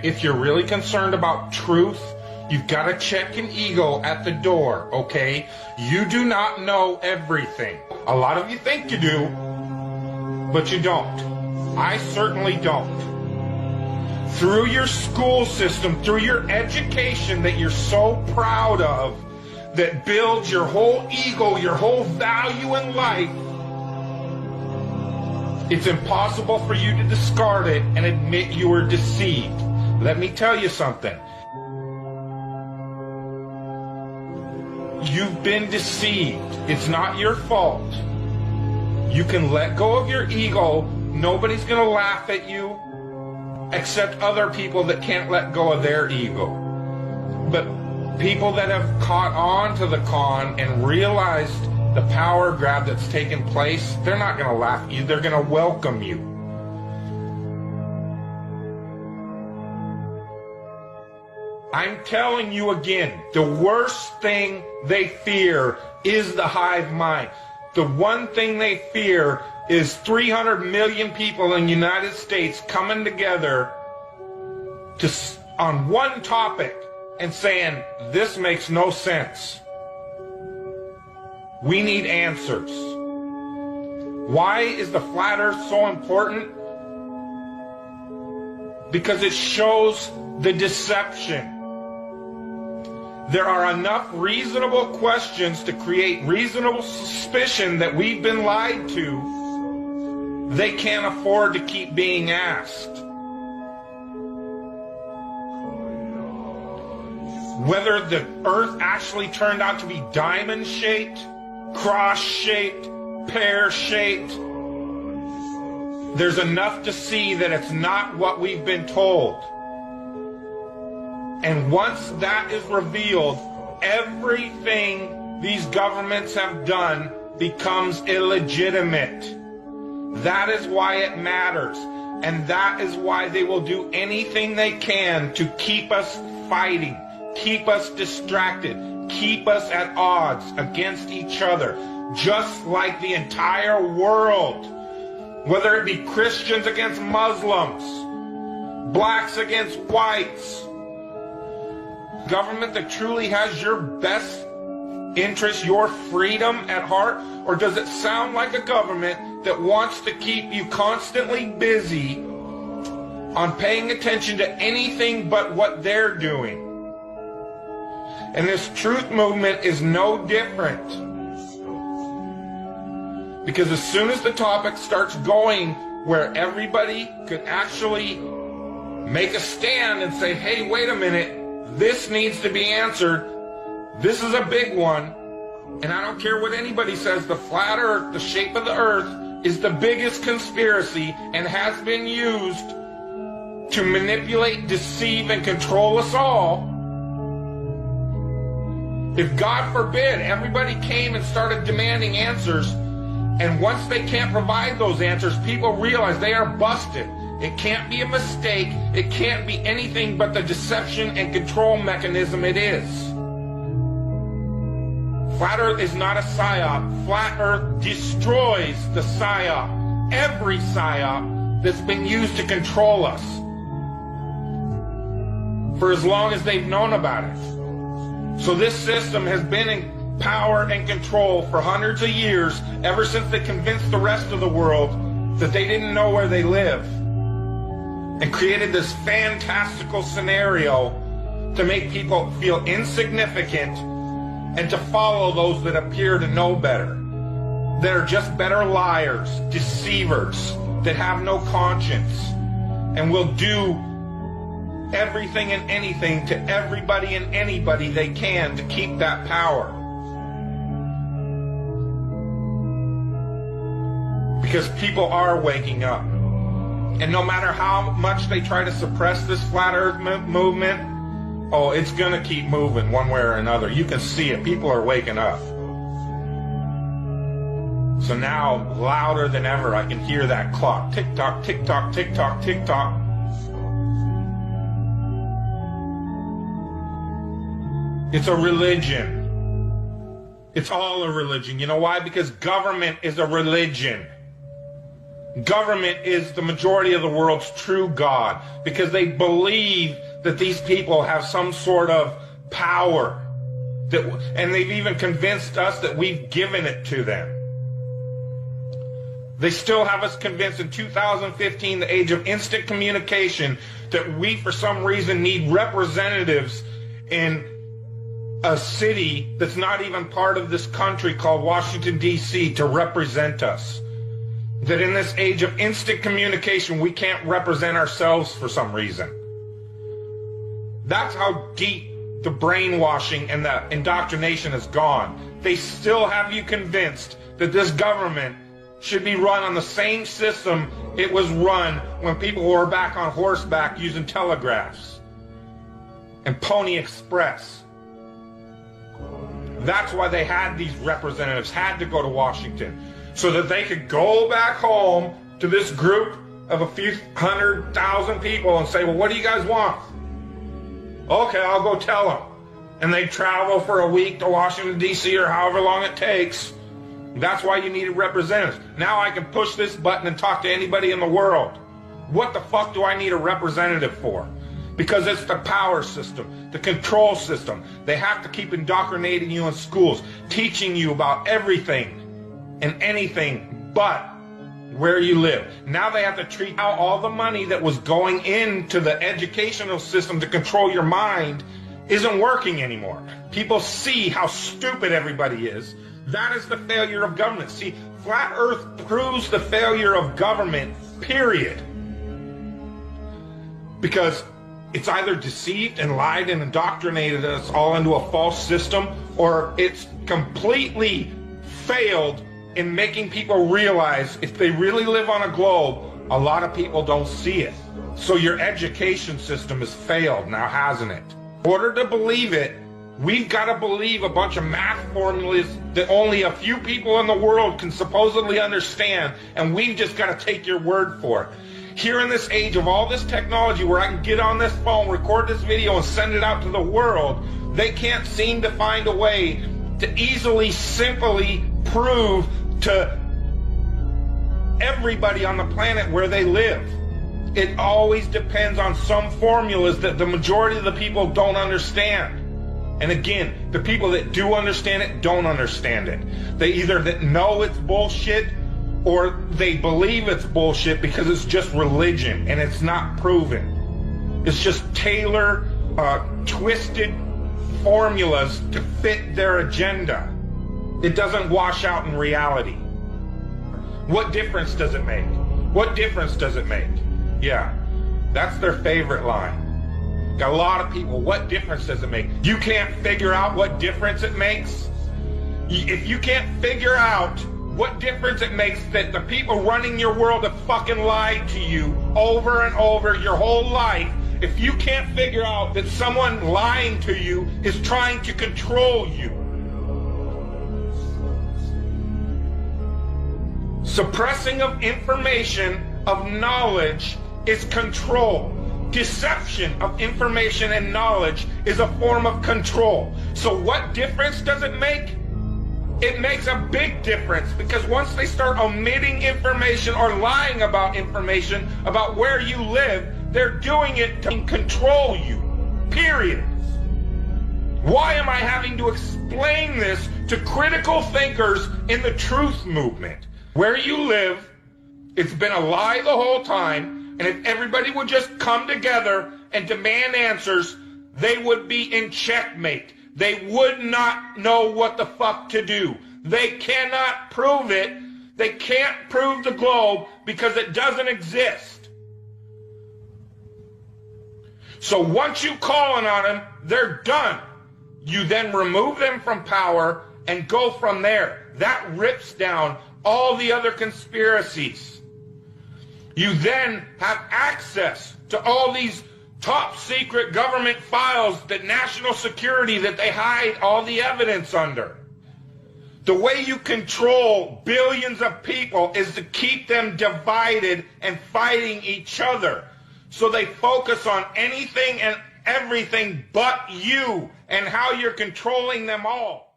If you're really concerned about truth, you've got to check an ego at the door, okay? You do not know everything. A lot of you think you do, but you don't. I certainly don't. Through your school system, through your education that you're so proud of, that builds your whole ego, your whole value in life, it's impossible for you to discard it and admit you were deceived. Let me tell you something. You've been deceived. It's not your fault. You can let go of your ego. Nobody's going to laugh at you except other people that can't let go of their ego. But people that have caught on to the con and realized the power grab that's taken place, they're not going to laugh at you. They're going to welcome you. I'm telling you again, the worst thing they fear is the hive mind. The one thing they fear is 300 million people in the United States coming together on one topic and saying, this makes no sense. We need answers. Why is the flat earth so important? Because it shows the deception. There are enough reasonable questions to create reasonable suspicion that we've been lied to. They can't afford to keep being asked. Whether the earth actually turned out to be diamond-shaped, cross-shaped, pear-shaped, there's enough to see that it's not what we've been told. And once that is revealed, everything these governments have done becomes illegitimate. That is why it matters. And that is why they will do anything they can to keep us fighting, keep us distracted, keep us at odds against each other, just like the entire world. Whether it be Christians against Muslims, blacks against whites, government that truly has your best interest, your freedom at heart? Or does it sound like a government that wants to keep you constantly busy on paying attention to anything but what they're doing? And this truth movement is no different. Because as soon as the topic starts going where everybody could actually make a stand and say, hey, wait a minute, this needs to be answered. This is a big one. And I don't care what anybody says, the flat earth, the shape of the earth, is the biggest conspiracy and has been used to manipulate, deceive, and control us all. If, God forbid, everybody came and started demanding answers, and once they can't provide those answers, people realize they are busted. It can't be a mistake. It can't be anything but the deception and control mechanism it is. Flat Earth is not a PSYOP. Flat Earth destroys the PSYOP. Every PSYOP that's been used to control us for as long as they've known about it. So this system has been in power and control for hundreds of years, ever since they convinced the rest of the world that they didn't know where they live, and created this fantastical scenario to make people feel insignificant and to follow those that appear to know better, that are just better liars, deceivers, that have no conscience, and will do everything and anything to everybody and anybody they can to keep that power. Because people are waking up. And no matter how much they try to suppress this flat earth movement, oh, it's going to keep moving one way or another. You can see it. People are waking up. So now, louder than ever, I can hear that clock. Tick-tock, tick-tock, tick-tock, tick-tock. It's a religion. It's all a religion. You know why? Because government is a religion. government is the majority of the world's true God, because they believe that these people have some sort of power, and they've even convinced us that we've given it to them. They still have us convinced in 2015, the age of instant communication, that we for some reason need representatives in a city that's not even part of this country called Washington, D.C. to represent us. That in this age of instant communication, we can't represent ourselves for some reason. That's how deep the brainwashing and the indoctrination has gone. They still have you convinced that this government should be run on the same system it was run when people were back on horseback using telegraphs and Pony Express. That's why they had these representatives, had to go to Washington, so that they could go back home to this group of a few 100,000 people and say, well, what do you guys want? Okay, I'll go tell them. And they travel for a week to Washington, D.C. or however long it takes. That's why you needed representatives. Now I can push this button and talk to anybody in the world. What the fuck do I need a representative for? Because it's the power system, the control system. They have to keep indoctrinating you in schools, teaching you about everything and anything but where you live. Now they have to treat out all the money that was going into the educational system to control your mind isn't working anymore. People see how stupid everybody is. That is the failure of government. See, Flat Earth proves the failure of government, period. Because it's either deceived and lied and indoctrinated us all into a false system, or it's completely failed in making people realize if they really live on a globe, a lot of people don't see it. So your education system has failed now, hasn't it? In order to believe it, we've got to believe a bunch of math formulas that only a few people in the world can supposedly understand, and we've just got to take your word for it. Here in this age of all this technology where I can get on this phone, record this video, and send it out to the world, they can't seem to find a way to easily, simply prove to everybody on the planet where they live. It always depends on some formulas that the majority of the people don't understand. And again, the people that do understand it don't understand it. They either know it's bullshit or they believe it's bullshit because it's just religion and it's not proven. It's just twisted formulas to fit their agenda. It doesn't wash out in reality. What difference does it make? What difference does it make? Yeah, that's their favorite line. Got a lot of people, what difference does it make? You can't figure out what difference it makes? If you can't figure out what difference it makes that the people running your world have fucking lied to you over and over your whole life, if you can't figure out that someone lying to you is trying to control you, suppressing of information, of knowledge, is control. Deception of information and knowledge is a form of control. So what difference does it make? It makes a big difference, because once they start omitting information or lying about information about where you live, they're doing it to control you, period. Why am I having to explain this to critical thinkers in the truth movement? Where you live, it's been a lie the whole time, and if everybody would just come together and demand answers, they would be in checkmate. They would not know what the fuck to do. They cannot prove it. They can't prove the globe because it doesn't exist. So once you call on them, they're done. You then remove them from power and go from there. That rips down all the other conspiracies. You then have access to all these top secret government files, that national security that they hide all the evidence under. The way you control billions of people is to keep them divided and fighting each other. So they focus on anything and everything but you and how you're controlling them all.